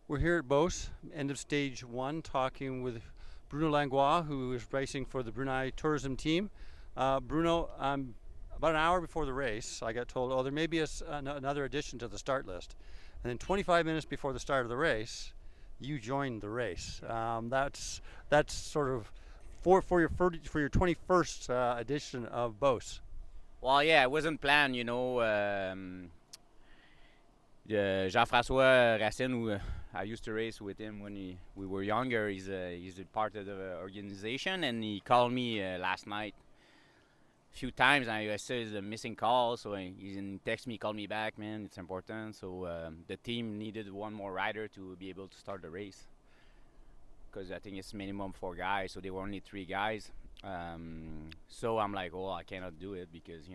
We're here at Beauce, end of stage 1, talking with Bruno Langlois, who is racing for the Brunei tourism team. Bruno, about an hour before the race, I got told, there may be another addition to the start list. And then 25 minutes before the start of the race, you joined the race. That's sort of for your 21st edition of Beauce. Well, yeah, it wasn't planned, Jean-François Racine, who I used to race with him when we were younger. He's a part of the organization, and he called me last night a few times. And I said it's a missing call, so he texted me, called me back, man, it's important. So the team needed one more rider to be able to start the race, because I think it's minimum 4 guys, so there were only 3 guys. So I'm like, I cannot do it because,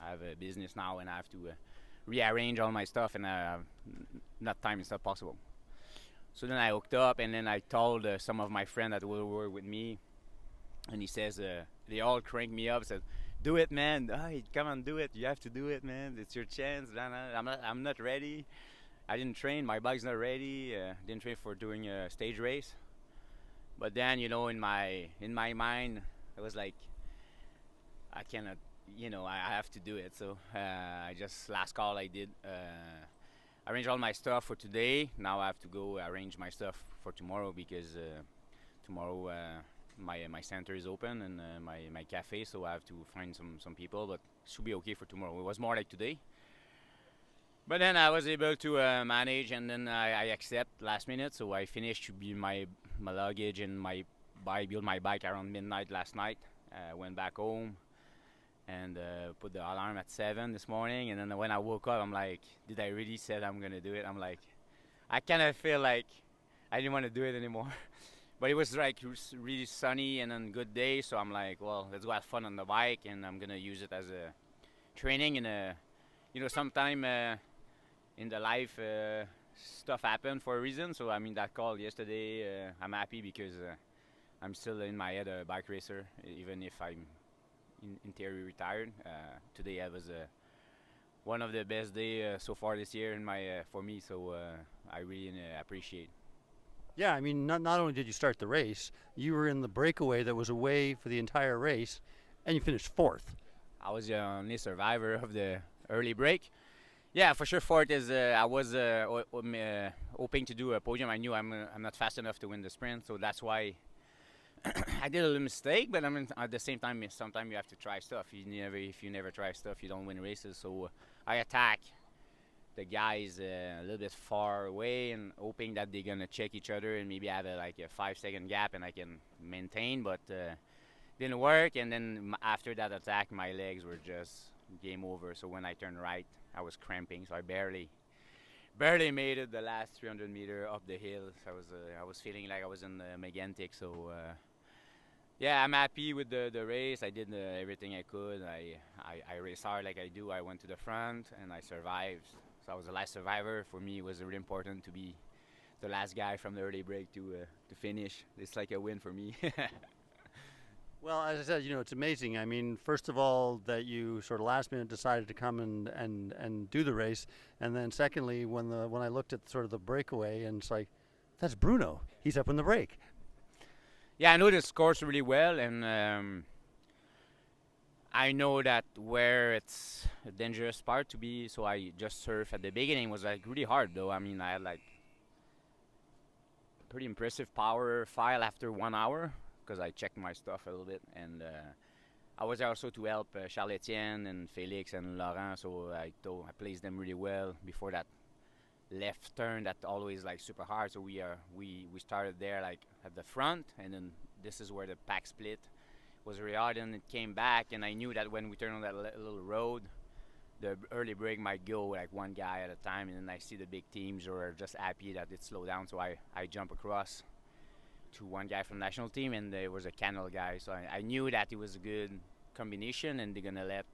I have a business now and I have to rearrange all my stuff, and that time is not possible. So then I hooked up, and then I told some of my friends that were with me, and he says, they all cranked me up, said, do it, man, come on, do it, you have to do it, man, it's your chance. I'm not ready, I didn't train, my bike's not ready, didn't train for doing a stage race. But then, in my mind, I was like, I cannot, I have to do it. So I just, last call I did, arrange all my stuff for today. Now I have to go arrange my stuff for tomorrow, because tomorrow my center is open, and my cafe, so I have to find some people, but it should be okay for tomorrow. It was more like today. But then I was able to manage, and then I accept last minute, so I finished to be my luggage and build my bike around midnight last night. Went back home and put the alarm at 7 this morning, and then when I woke up, I'm like, did I really said I'm gonna do it? I'm like, I kind of feel like I didn't want to do it anymore. But it was like really sunny and then good day, so I'm like, well, let's go have fun on the bike, and I'm gonna use it as a training. And sometime in the life stuff happened for a reason. So that call yesterday, I'm happy because I'm still in my head a bike racer, even if I'm in theory retired. Today was one of the best days so far this year for me, so I really appreciate. Yeah, not only did you start the race, you were in the breakaway that was away for the entire race, and you finished 4th. I was the only survivor of the early break. Yeah, for sure. 4th is. I was hoping to do a podium. I knew I'm not fast enough to win the sprint, so that's why I did a little mistake. But at the same time, sometimes you have to try stuff. If you never try stuff, you don't win races. So I attack the guys a little bit far away, and hoping that they're gonna check each other and maybe have a 5-second gap, and I can maintain. But didn't work. And then after that attack, my legs were just game over. So when I turned right, I was cramping, so I barely made it the last 300 meter up the hill. So I was feeling like I was in the Megantic. So yeah, I'm happy with the race. I did everything I could. I raced hard like I do. I went to the front and I survived. So I was the last survivor. For me, it was really important to be the last guy from the early break to finish. It's like a win for me. Well, as I said, it's amazing. First of all, that you sort of last minute decided to come and do the race, and then secondly, when I looked at sort of the breakaway, and it's like, that's Bruno. He's up in the break. Yeah, I know this course really well, and I know that where it's a dangerous part to be. So I just surf at the beginning. It was really hard though. I had pretty impressive power file after 1 hour, because I checked my stuff a little bit, and I was there also to help Charles Etienne and Felix and Laurent, so I placed them really well before that left turn that always super hard. So we started there at the front, and then this is where the pack split was really hard, and it came back, and I knew that when we turned on that little road, the early break might go one guy at a time, and then I see the big teams are just happy that it slowed down, so I jump across to one guy from the national team, and there was a Canal guy, so I knew that it was a good combination, and they're gonna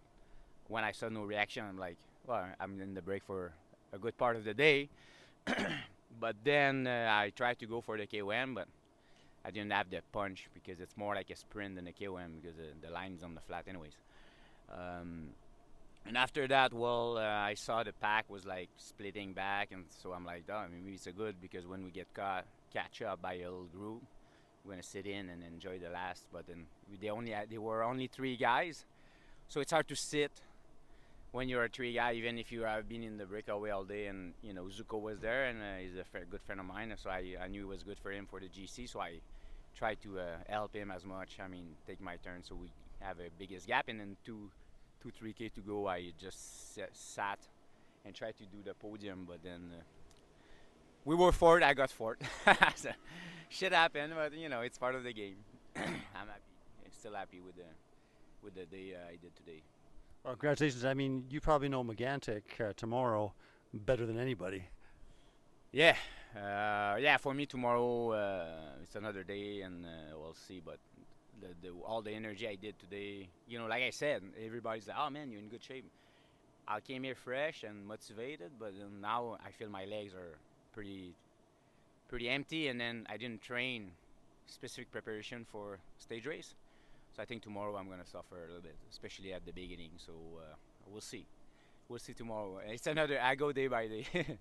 when I saw no reaction, I'm like, well, I'm in the break for a good part of the day. But then I tried to go for the KOM, but I didn't have the punch, because it's more like a sprint than a KOM, because the line's on the flat anyways. And after that, well, I saw the pack was like splitting back, and so I'm like, oh, maybe it's a good because when we get catch up by a little group, we're gonna sit in and enjoy the last. But then they were only three guys, so it's hard to sit when you're a three guy, even if you have been in the breakaway all day. And Zuko was there, and he's a good friend of mine, so I knew it was good for him for the GC, so I tried to help him as much. I mean, take my turn so we have a biggest gap, and then 3K to go. I just sat and tried to do the podium, but then we were fourth. I got fourth. So, shit happened, but it's part of the game. I'm happy. I'm still happy with the day I did today. Well, congratulations. I mean, you probably know Megantic tomorrow better than anybody. Yeah, yeah. For me tomorrow, it's another day, and we'll see. But all the energy I did today, like I said, everybody's like, "Oh man, you're in good shape." I came here fresh and motivated, but now I feel my legs are pretty empty, and then I didn't train specific preparation for stage race. So I think tomorrow I'm gonna suffer a little bit, especially at the beginning. So we'll see. We'll see tomorrow. It's another. I go day by day.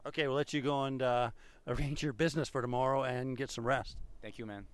Okay, we'll let you go and arrange your business for tomorrow and get some rest. Thank you, man.